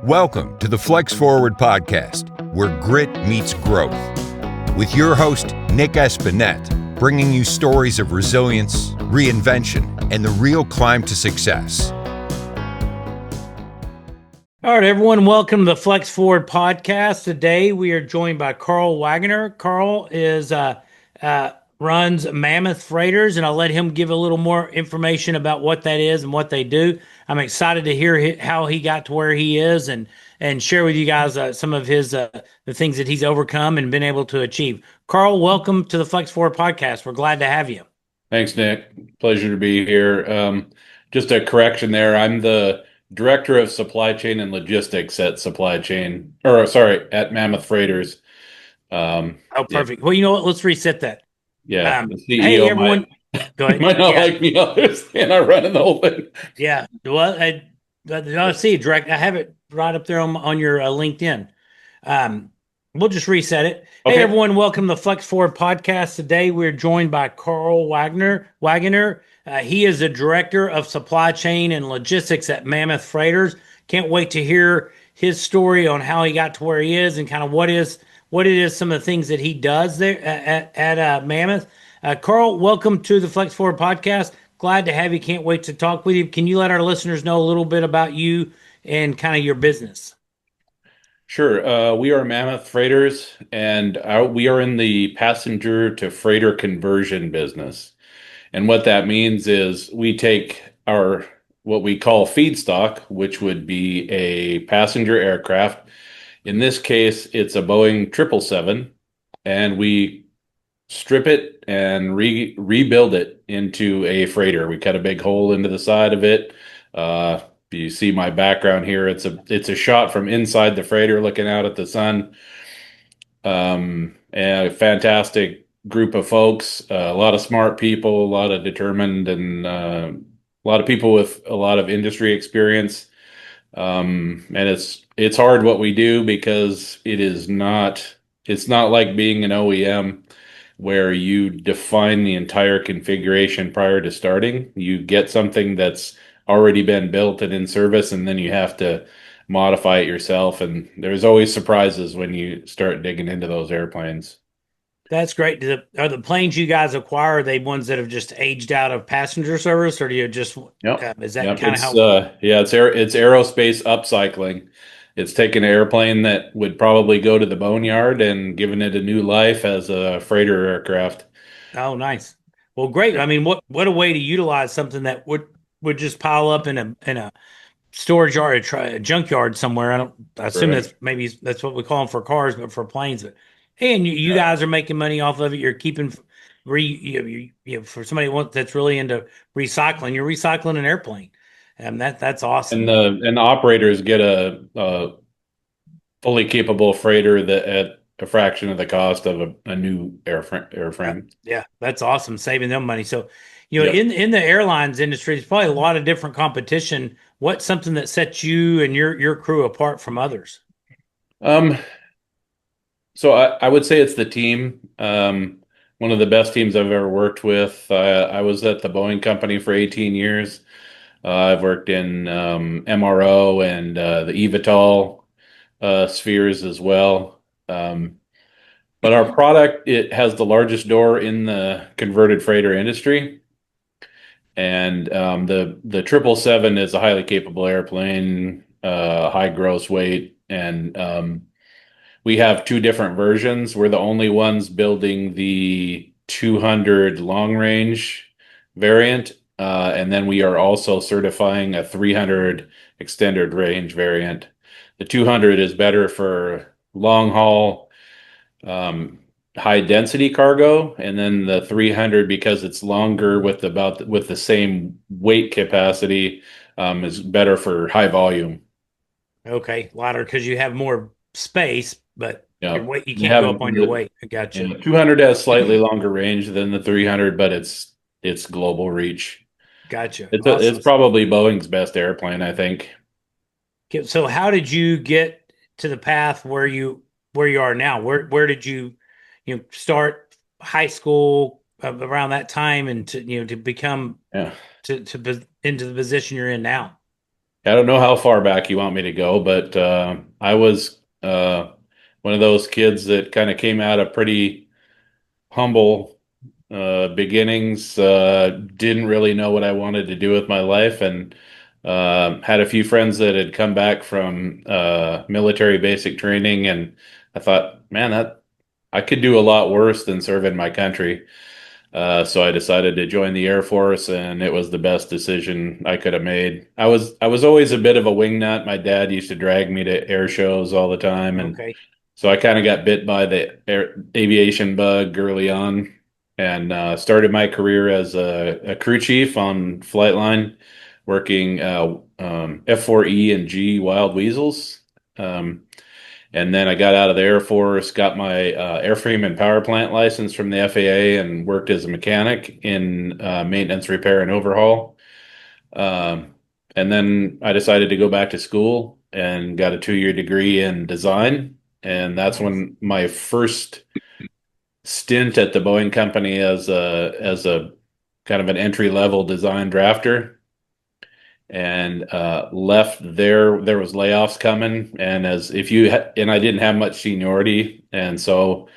Welcome to the Flex Forward Podcast, where grit meets growth. With your host, Nic Espanet, bringing you stories of resilience, reinvention, and the real climb to success. All right, everyone, welcome to the Flex Forward Podcast. Today, we are joined by Karl Waggoner. Karl runs Mammoth Freighters, and I'll let him give a little more information about what that is and what they do. I'm excited to hear how he got to where he is and share with you guys some of his the things that he's overcome and been able to achieve. Karl, welcome to the Flex Forward Podcast. We're glad to have you. Thanks, Nick. Pleasure to be here. Just a correction there. I'm the Director of Supply Chain and Logistics at Mammoth Freighters. Perfect. Well, you know what? Let's reset that. The CEO hey, everyone. Go ahead. might not like me understand I'm running the whole thing. Yeah. Well, I see it direct. I have it right up there on your LinkedIn. We'll just reset it. Okay. Hey, everyone. Welcome to the Flex Forward Podcast. Today, we're joined by Karl Waggoner. He is the Director of Supply Chain and Logistics at Mammoth Freighters. Can't wait to hear his story on how he got to where he is and kind of what it is, some of the things that he does there at Mammoth. Karl, welcome to the Flex Forward Podcast. Glad to have you. Can't wait to talk with you. Can you let our listeners know a little bit about you and kind of your business? Sure. We are Mammoth Freighters, and we are in the passenger to freighter conversion business. And what that means is we take our what we call feedstock, which would be a passenger aircraft. In this case, it's a Boeing 777, and we strip it and rebuild it into a freighter. We cut a big hole into the side of it. You see my background here. It's a shot from inside the freighter looking out at the sun. And a fantastic group of folks, a lot of smart people, a lot of determined, and a lot of people with a lot of industry experience. And it's hard what we do because it's not like being an OEM where you define the entire configuration prior to starting. You get something that's already been built and in service, and then you have to modify it yourself. And there's always surprises when you start digging into those airplanes. That's great. Are the planes you guys acquire, are they ones that have just aged out of passenger service, or do you just, is that kind of how? It's aerospace upcycling. It's taking an airplane that would probably go to the boneyard and giving it a new life as a freighter aircraft. Oh, nice. Well, great. I mean, what a way to utilize something that would just pile up in a storage yard, a junkyard somewhere. I assume that's what we call them for cars, but for planes. But hey, and you guys are making money off of it. You're keeping for somebody that's really into recycling. You're recycling an airplane, and that's awesome. And the operators get a fully capable freighter that at a fraction of the cost of a new airframe. Yeah, that's awesome, saving them money. So, in the airlines industry, there's probably a lot of different competition. What's something that sets you and your crew apart from others? So I would say it's the team. One of the best teams I've ever worked with. I was at the Boeing company for 18 years. I've worked in MRO and the eVTOL spheres as well. But our product, it has the largest door in the converted freighter industry. And the 777 is a highly capable airplane, high gross weight, and we have two different versions. We're the only ones building the 200 long range variant, and then we are also certifying a 300 extended range variant. The 200 is better for long haul, high density cargo, and then the 300, because it's longer with the same weight capacity, is better for high volume. Okay, lighter because you have more space, but your weight, you can't go up on your weight. I got you. 200 has slightly longer range than the 300, but it's global reach. Gotcha. It's probably Boeing's best airplane, I think. So how did you get to the path where you are now? Where did you start high school around that time and to become to into the position you're in now? I don't know how far back you want me to go, but I was one of those kids that kind of came out of pretty humble beginnings. Didn't really know what I wanted to do with my life, and had a few friends that had come back from military basic training, and I thought, man, that I could do a lot worse than serving my country. So I decided to join the Air Force, and it was the best decision I could have made. I was always a bit of a wingnut. My dad used to drag me to air shows all the time, and Okay. so I kind of got bit by the aviation bug early on, and started my career as a crew chief on flight line, working F4E and G Wild Weasels. Um, and then I got out of the Air Force, got my airframe and power plant license from the FAA, and worked as a mechanic in maintenance, repair, and overhaul. Um, and then I decided to go back to school and got a 2-year degree in design. And that's Nice. when my first stint at the Boeing company as a kind of an entry level design drafter, and left there. There was layoffs coming, and as if you and I didn't have much seniority, and so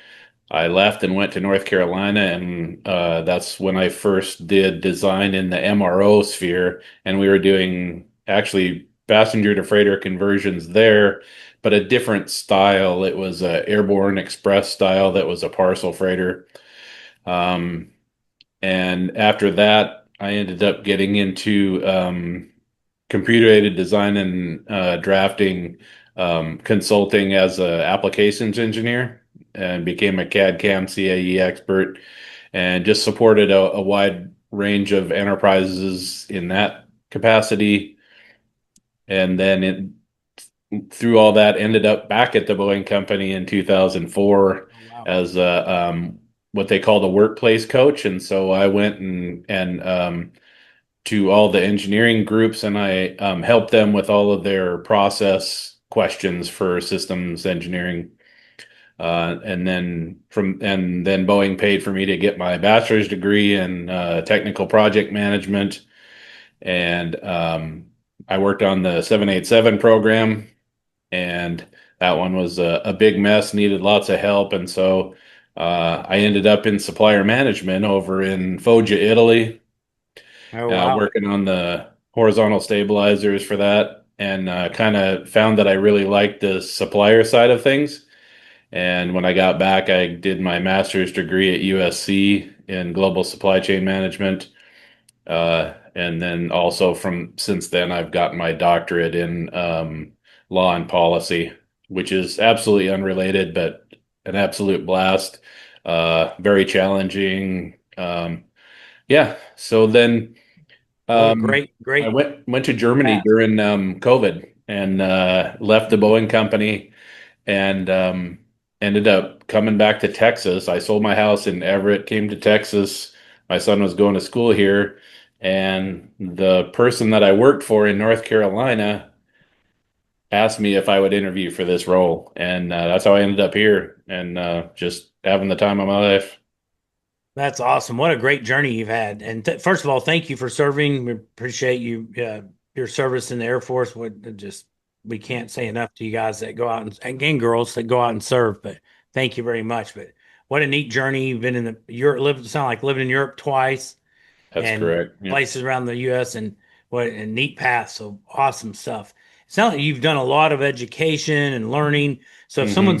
I left and went to North Carolina, and that's when I first did design in the MRO sphere, and we were doing actually passenger to freighter conversions there, but a different style. It was a airborne express style that was a parcel freighter. Um, and after that, I ended up getting into computer aided design and drafting, consulting as a applications engineer, and became a CAD CAM CAE expert, and just supported a wide range of enterprises in that capacity. And then through all that, ended up back at the Boeing company in 2004 Oh, wow. as a what they called a workplace coach. And so I went and to all the engineering groups, and I helped them with all of their process questions for systems engineering. And then Boeing paid for me to get my bachelor's degree in technical project management, and I worked on the 787 program, and that one was a big mess, needed lots of help, and so I ended up in supplier management over in Foggia, Italy, Oh, wow. working on the horizontal stabilizers for that, and kind of found that I really liked the supplier side of things. And when I got back, I did my master's degree at USC in global supply chain management. And then also from since then, I've gotten my doctorate in law and policy, which is absolutely unrelated, but an absolute blast. Very challenging. Yeah. So then What a um, great, I great went to Germany path. during COVID, and left the Boeing company, and ended up coming back to Texas. I sold my house in Everett, came to Texas. My son was going to school here, and the person that I worked for in North Carolina asked me if I would interview for this role, and that's how I ended up here, and just having the time of my life. That's awesome. What a great journey you've had. And first of all, thank you for serving. We appreciate you, your service in the Air Force. We can't say enough to you guys that go out and girls that go out and serve, but thank you very much. But what a neat journey. You've been in the Europe, sound like living in Europe twice That's and correct. Yeah. places around the US, and what a neat path. So awesome stuff. It sounds like you've done a lot of education and learning. So if hmm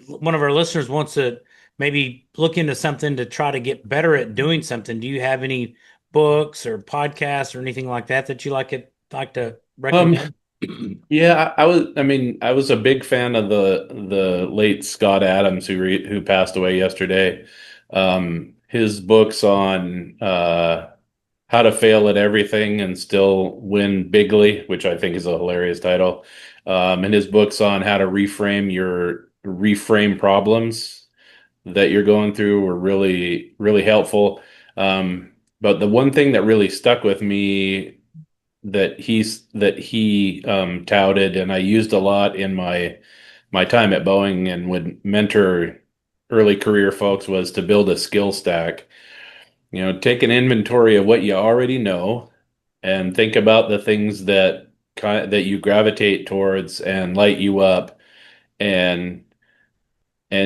one of our listeners wants to maybe look into something to try to get better at doing something, do you have any books or podcasts or anything like that that you like to Um, recommend? yeah, I was a big fan of the late Scott Adams, who passed away yesterday. His books on how to fail at everything and still win bigly, which I think is a hilarious title. And his books on how to reframe problems that you're going through were really, really helpful. But the one thing that really stuck with me that he touted, and I used a lot in my time at Boeing and would mentor early career folks, was to build a skill stack. Take an inventory of what you already know, and think about the things that that you gravitate towards and light you up, and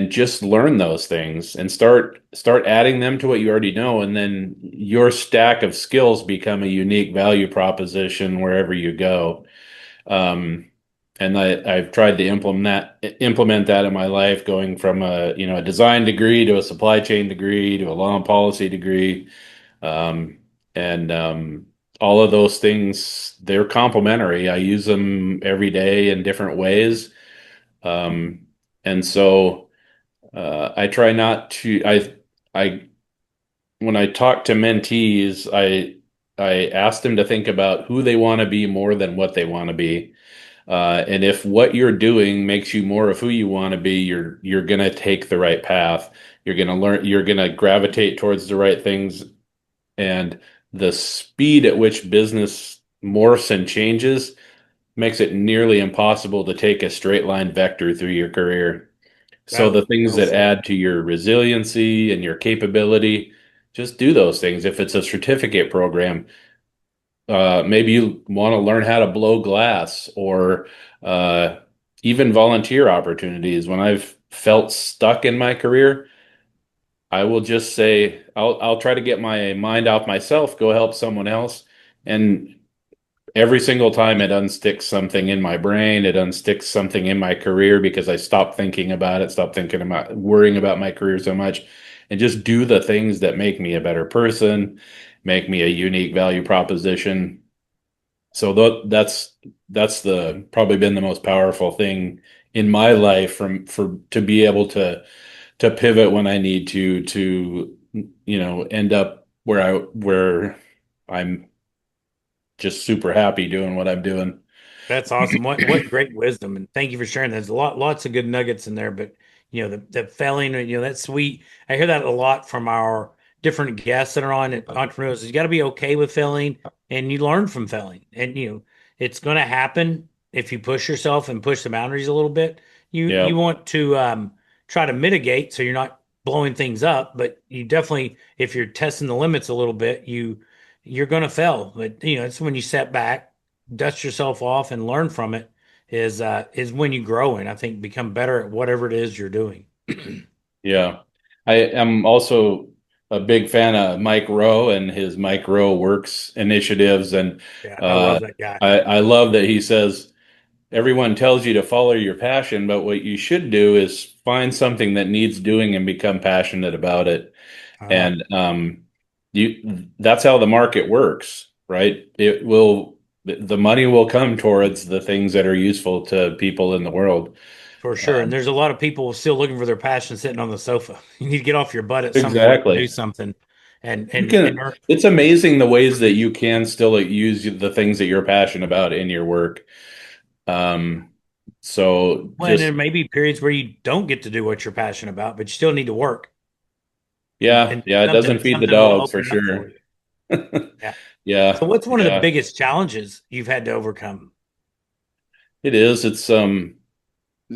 just learn those things and start adding them to what you already know, and then your stack of skills become a unique value proposition wherever you go. Um, and I've tried to implement that in my life, going from a design degree to a supply chain degree to a law and policy degree, um, and all of those things, they're complementary. I use them every day in different ways, um, and so I try not to. I when I talk to mentees, I ask them to think about who they want to be more than what they want to be. And if what you're doing makes you more of who you want to be, you're gonna take the right path. You're gonna learn. You're gonna gravitate towards the right things, and the speed at which business morphs and changes makes it nearly impossible to take a straight line vector through your career. So Oh, the things well that said. add to your resiliency and your capability, just do those things. If it's a certificate program, maybe you want to learn how to blow glass, or uh, even volunteer opportunities. When I've felt stuck in my career, I will just say, I'll try to get my mind off myself, go help someone else. And every single time it unsticks something in my brain, it unsticks something in my career, because I stop thinking about it, stop thinking about worrying about my career so much, and just do the things that make me a better person, make me a unique value proposition. So that's the probably been the most powerful thing in my life, for to be able to pivot when I need to end up where I'm just super happy doing what I'm doing. That's awesome. What great wisdom, and thank you for sharing. There's lots of good nuggets in there, but the failing, that's sweet. I hear that a lot from our different guests that are on it, entrepreneurs. You got to be okay with failing, and you learn from failing, and it's going to happen if you push yourself and push the boundaries a little bit. You Yeah. want to try to mitigate so you're not blowing things up, but you definitely, if you're testing the limits a little bit, you're going to fail. But it's when you step back, dust yourself off and learn from it is when you grow and I think become better at whatever it is you're doing. Yeah. I am also a big fan of Mike Rowe and his Mike Rowe Works initiatives. And Yeah, I uh, love that guy. I love that he says everyone tells you to follow your passion, but what you should do is find something that needs doing and become passionate about it. Ah, And that's how the market works, right? The money will come towards the things that are useful to people in the world. for sure. And Um, there's a lot of people still looking for their passion sitting on the sofa. You need to get off your butt at some point and do exactly. something and You and can, and earn. it's amazing the ways that you can still use the things that you're passionate about in your work. Um, so When there just, may be periods where you don't get to do what you're passionate about, but you still need to work yeah, and yeah, it doesn't feed the something will dog for open up for sure. you. Yeah. So Yeah, what's one of the yeah, biggest challenges you've had to overcome? it is.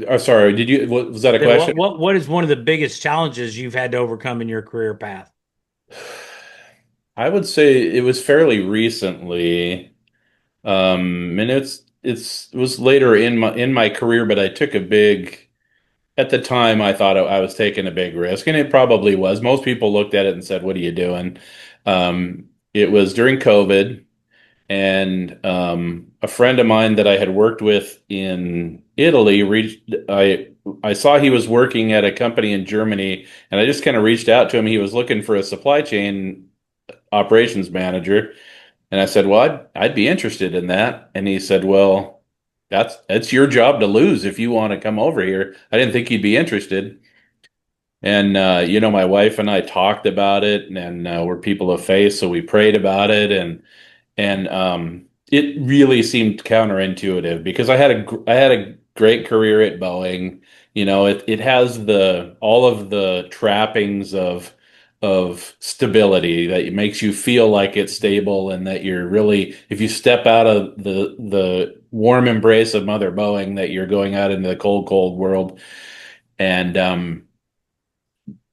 Oh, sorry, was that a That question? what is one of the biggest challenges you've had to overcome in your career path? I would say it was fairly recently. And it was later in my career, but I took a big at the time I thought I was taking a big risk, and it probably was. Most people looked at it and said, "What are you doing?" It was during COVID, and a friend of mine that I had worked with in Italy reached I saw he was working at a company in Germany, and I just kind of reached out to him. He was looking for a supply chain operations manager, and I said, "Well, I'd be interested in that." And he said, "Well, that's your job to lose if you want to come over here." I didn't think he'd be interested. And my wife and I talked about it, and we're people of faith, so we prayed about it, and it really seemed counterintuitive, because I had a great career at Boeing. It has the all of the trappings of stability that makes you feel like it's stable, and that you're really, if you step out of the warm embrace of Mother Boeing, that you're going out into the cold world. And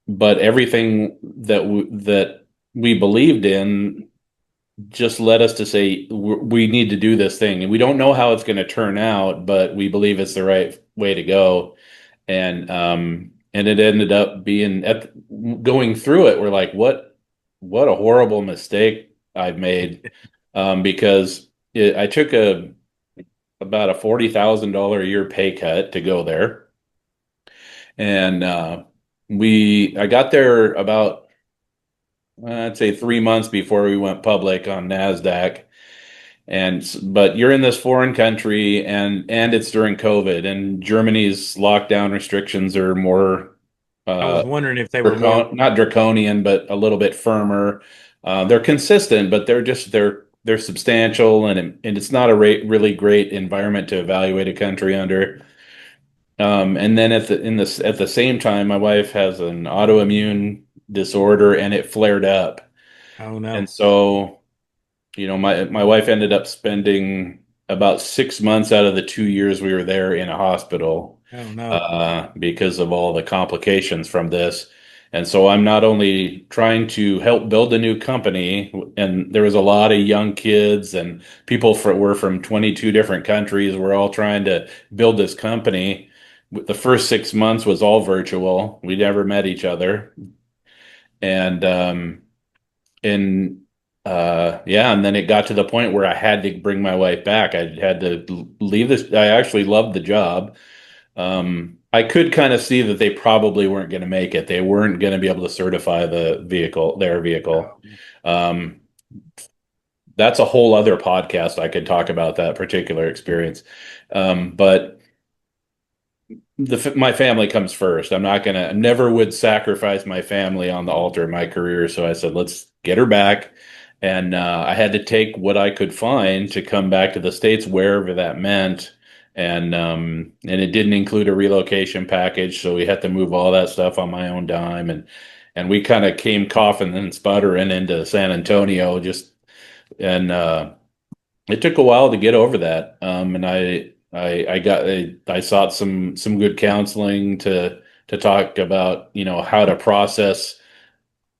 but everything that we believed in just led us to say we need to do this thing, and we don't know how it's going to turn out, but we believe it's the right way to go. And it ended up being going through it. We're like, what a horrible mistake I've made, because I took about a $40,000 a year pay cut to go there, and I got there about I'd say 3 months before we went public on NASDAQ. But you're in this foreign country, and it's during COVID, and Germany's lockdown restrictions are more I was uh, wondering if they were more. not draconian, but a little bit firmer. They're consistent, but they're substantial, and it's not a really great environment to evaluate a country under. And then at the same time, my wife has an autoimmune disorder, and it flared up, Oh and no. so my wife ended up spending about 6 months out of the 2 years we were there in a hospital, Oh no. because of all the complications from this. And so I'm not only trying to help build a new company, and there was a lot of young kids and were from 22 different countries. We're all trying to build this company. The first 6 months was all virtual. We never met each other, and and yeah, and then it got to the point where I had to bring my wife back. I had to leave this. I actually loved the job. I could kind of see that they probably weren't going to make it. They weren't going to be able to certify their vehicle. Oh, Um, that's a whole other podcast. I could talk about that particular experience. But my family comes first. Never would sacrifice my family on the altar of my career. So I said, let's get her back. And I had to take what I could find to come back to the States, wherever that meant. And it didn't include a relocation package, so we had to move all that stuff on my own dime. And we kind of came coughing and sputtering into San Antonio, and it took a while to get over that. And I sought some good counseling to talk about, how to process.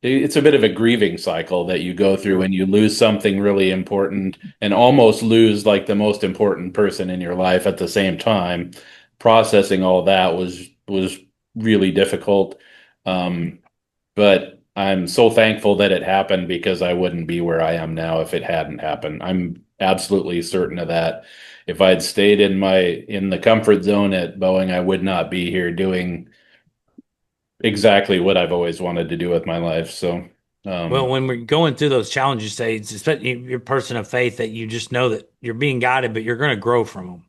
It's a bit of a grieving cycle that you go through sure. when you lose something really important and almost lose like the most important person in your life at the same time. Processing all that was really difficult. Um, but I'm so thankful that it happened, because I wouldn't be where I am now if it hadn't happened. I'm absolutely certain of that. If I'd stayed in the comfort zone at Boeing, I would not be here doing exactly what I've always wanted to do with my life. So, Well, um, when we're going through those challenging stages, especially you're a person of faith that you just know that you're being guided, but you're going to grow from them.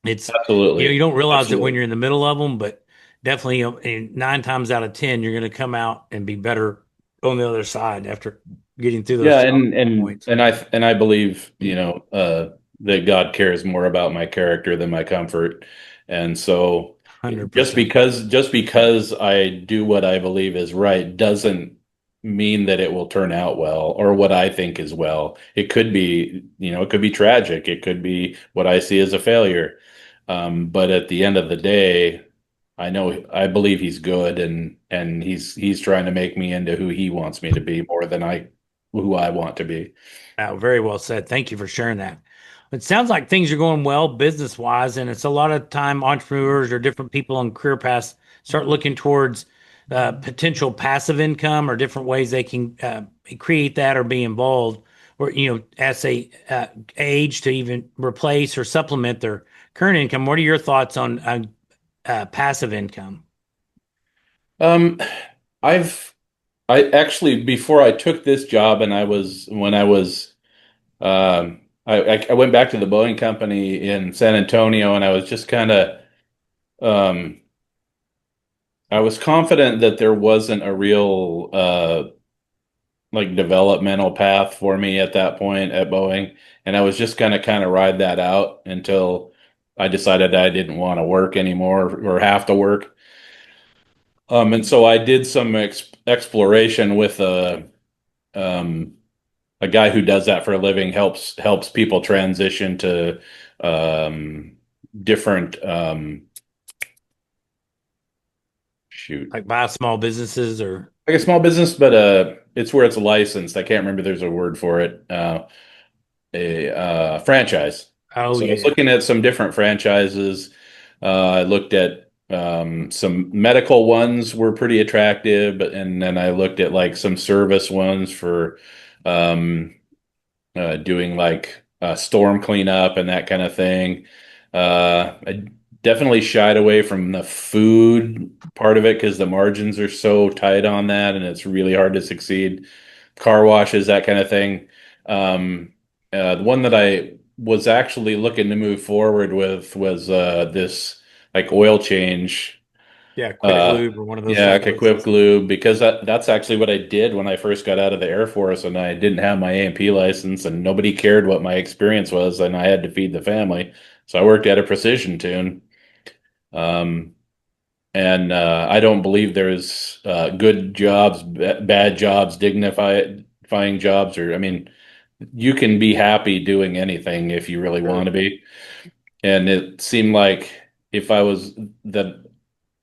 It's, you absolutely, don't realize it when absolutely. you're in the middle of them, but definitely, and 9 times out of 10, you're going to come out and be better on the other side after getting through those Yeah, challenging points. and I believe, that God cares more about my character than my comfort. And so, just 100%. because just because I do what I believe is right doesn't mean that it will turn out well, or what I think is well. It could be tragic. It could be what I see as a failure. But at the end of the day, I believe he's good, and he's trying to make me into who he wants me to be more than who I want to be. Very well said. Thank you for sharing that. It sounds like things are going well business wise, and it's a lot of time entrepreneurs or different people on career paths start looking towards potential passive income or different ways they can create that or be involved, or as they age to even replace or supplement their current income. What are your thoughts on passive income? Um, I've I actually, before I took this job, and when I was I went back to the Boeing company in San Antonio, and I was just kind of um I was confident that there wasn't a real like developmental path for me at that point at Boeing, and I was just gonna kind of ride that out until I decided I didn't want to work anymore or have to work. And so I did some exploration with um, a guy who does that for a living, helps people transition to different shoot. Like buy small businesses or Like a small business, but it's where it's licensed. I can't remember. There's a word for it. A franchise. oh So I was yeah. looking at some different franchises. I looked at some medical ones were pretty attractive, and then I looked at like some service ones for um, doing like storm cleanup and that kind of thing. I definitely shied away from the food part of it because the margins are so tight on that, and it's really hard to succeed. Car washes, that kind of thing. The one that I was actually looking to move forward with was this like oil change. Yeah, Quick Uh, Lube or one of those yeah, little like a quick places. lube because that's actually what I did when I first got out of the Air Force and I didn't have my A&P license and nobody cared what my experience was and I had to feed the family. So I worked at a precision tune. Um, and I don't believe there's good jobs, bad jobs, dignifying jobs, or I mean, you can be happy doing anything if you really want Sure. to be. And it seemed like if I was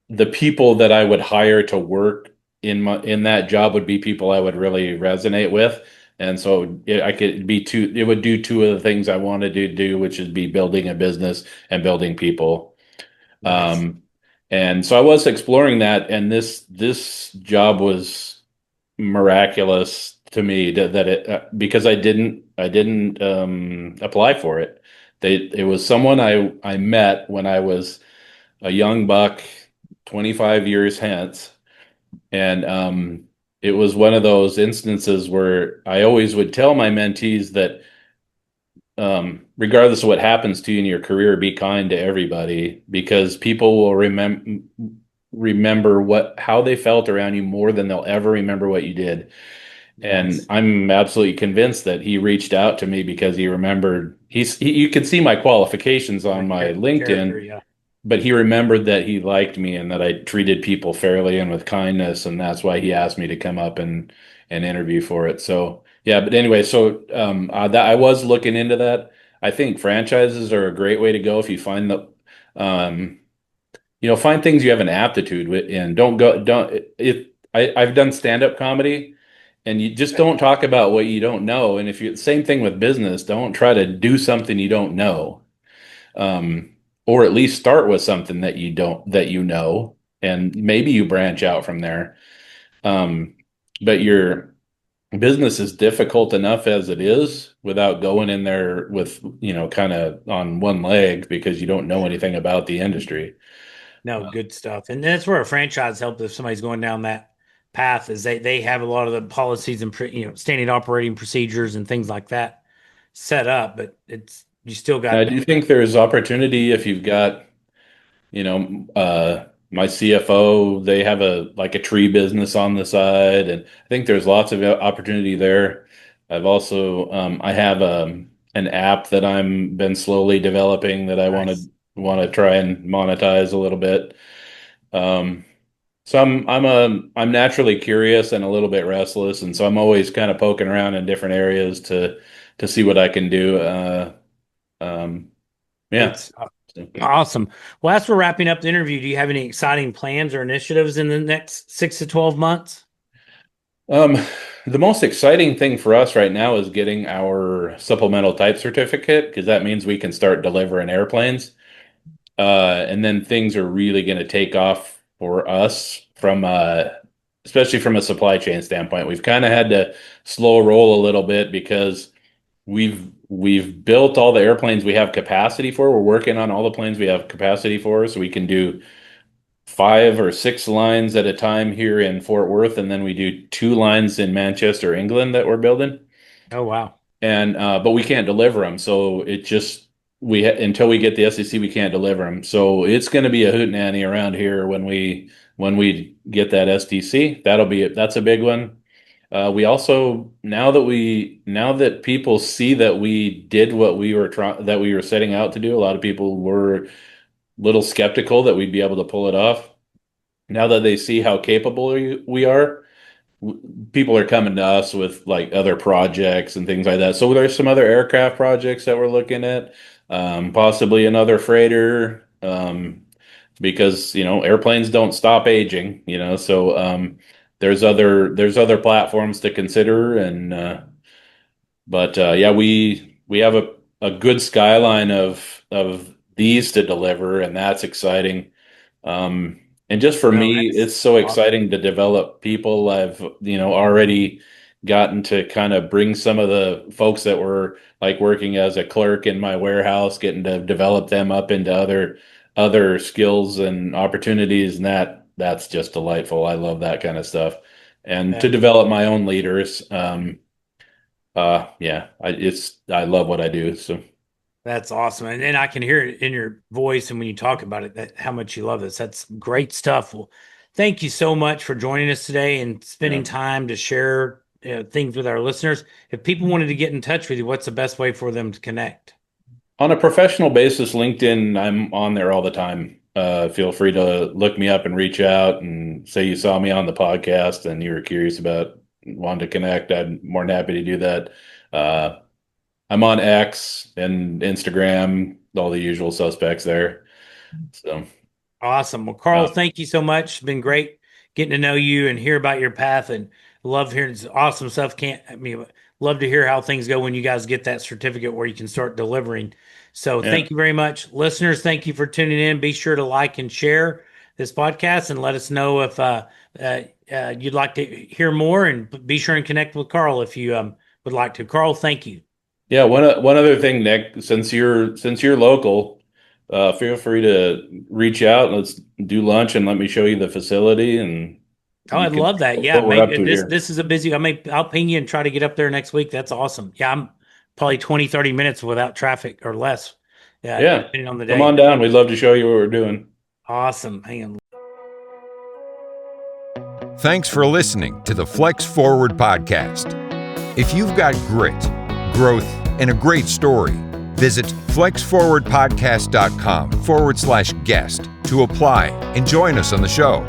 the people that I would hire to work in that job would be people I would really resonate with. And so I could be it would do two of the things I wanted to do, which is be building a business and building people. Nice. Um, and so I was exploring that, and this job was miraculous to me that it because I didn't apply for it. It was someone I met when I was a young buck, 25 years hence, and it was one of those instances where I always would tell my mentees that regardless of what happens to you in your career, be kind to everybody because people will remember how they felt around you more than they'll ever remember what you did. And Nice. I'm absolutely convinced that he reached out to me because he remembered you can see my qualifications The on my character, LinkedIn, yeah. but he remembered that he liked me and that I treated people fairly and with kindness, and that's why he asked me to come up and interview for it. So yeah, but anyway, so that I was looking into that. I think franchises are a great way to go if you find um, find things you have an aptitude with, and don't if I've done stand-up comedy, and you just don't talk about what you don't know. And if you same thing with business, don't try to do something you don't know um, or at least start with something that you know, and maybe you branch out from there. Um, but your business is difficult enough as it is without going in there with kind of on one leg because you don't know Sure. anything about the industry. No, good stuff. And that's where a franchise helps if somebody's going down that path is they have a lot of the policies and standard operating procedures and things like that set up, but it's you still And I got do think there's opportunity if you've got my CFO, they have a tree business on the side, and I think there's lots of opportunity there. I've also I have an app that I'm been slowly developing that I nice. want to try and monetize a little bit. Um, so I'm naturally curious and a little bit restless, and so I'm always kind of poking around in different areas to see what I can do. Um, Good yeah. stuff. Awesome. Well, as we're wrapping up the interview, do you have any exciting plans or initiatives in the next 6 to 12 months? Um, the most exciting thing for us right now is getting our supplemental type certificate because that means we can start delivering airplanes. And then things are really going to take off for us especially from a supply chain standpoint. We've kind of had to slow roll a little bit because we've built all the airplanes we have capacity for. We're working on all the planes we have capacity for, so we can do 5 or 6 lines at a time here in Fort Worth, and then we do 2 lines in Manchester, England that we're building. Oh, wow. And but we can't deliver them, so it just until we get the SEC, we can't deliver them. So it's going to be a hootenanny around here when we get that STC. That's a big one. We also now that people see that we did what that we were setting out to do, a lot of people were a little skeptical that we'd be able to pull it off. Now that they see how capable we are, people are coming to us with like other projects and things like that. So there's some other aircraft projects that we're looking at, possibly another freighter. because, airplanes don't stop aging, so there's other platforms to consider. But yeah, we have a good skyline of these to deliver, and that's exciting. And just for Well, me, that's it's so awesome. exciting to develop people. I've, already gotten to kind of bring some of the folks that were like working as a clerk in my warehouse, getting to develop them up into other skills and opportunities, and that's just delightful. I love that kind of stuff. And to Yeah. develop my own leaders, yeah, I love what I do. So That's awesome. And I can hear it in your voice and when you talk about it, that how much you love this. That's great stuff. Well, thank you so much for joining us today and spending yeah. time to share things with our listeners. If people wanted to get in touch with you, what's the best way for them to connect? On a professional basis, LinkedIn, I'm on there all the time. Feel free to look me up and reach out and say you saw me on the podcast and you were curious about wanting to connect. I'm more than happy to do that. Uh, I'm on X and Instagram, all the usual suspects there. So, Awesome. Well, Karl, uh, thank you so much. It's been great getting to know you and hear about your path and love hearing it's awesome stuff. Love to hear how things go when you guys get that certificate where you can start delivering. So yeah, thank you very much. Listeners, thank you for tuning in. Be sure to like and share this podcast and let us know if you'd like to hear more, and be sure and connect with Karl if you would like to. Karl, thank you. yeah. One other thing, Nick, since you're local, feel free to reach out. Let's do lunch and let me show you the facility, and Oh, you I'd can love that. Yeah, what we're up maybe to this here. this is a busy. I'll ping you and try to get up there next week. That's awesome. Yeah, I'm probably 20, 30 minutes without traffic or less. Yeah, Yeah, depending on the come on day. down. We'd love to show you what we're doing. Awesome. Hang on. Thanks for listening to the Flex Forward Podcast. If you've got grit, growth, and a great story, visit flexforwardpodcast.com/guest to apply and join us on the show.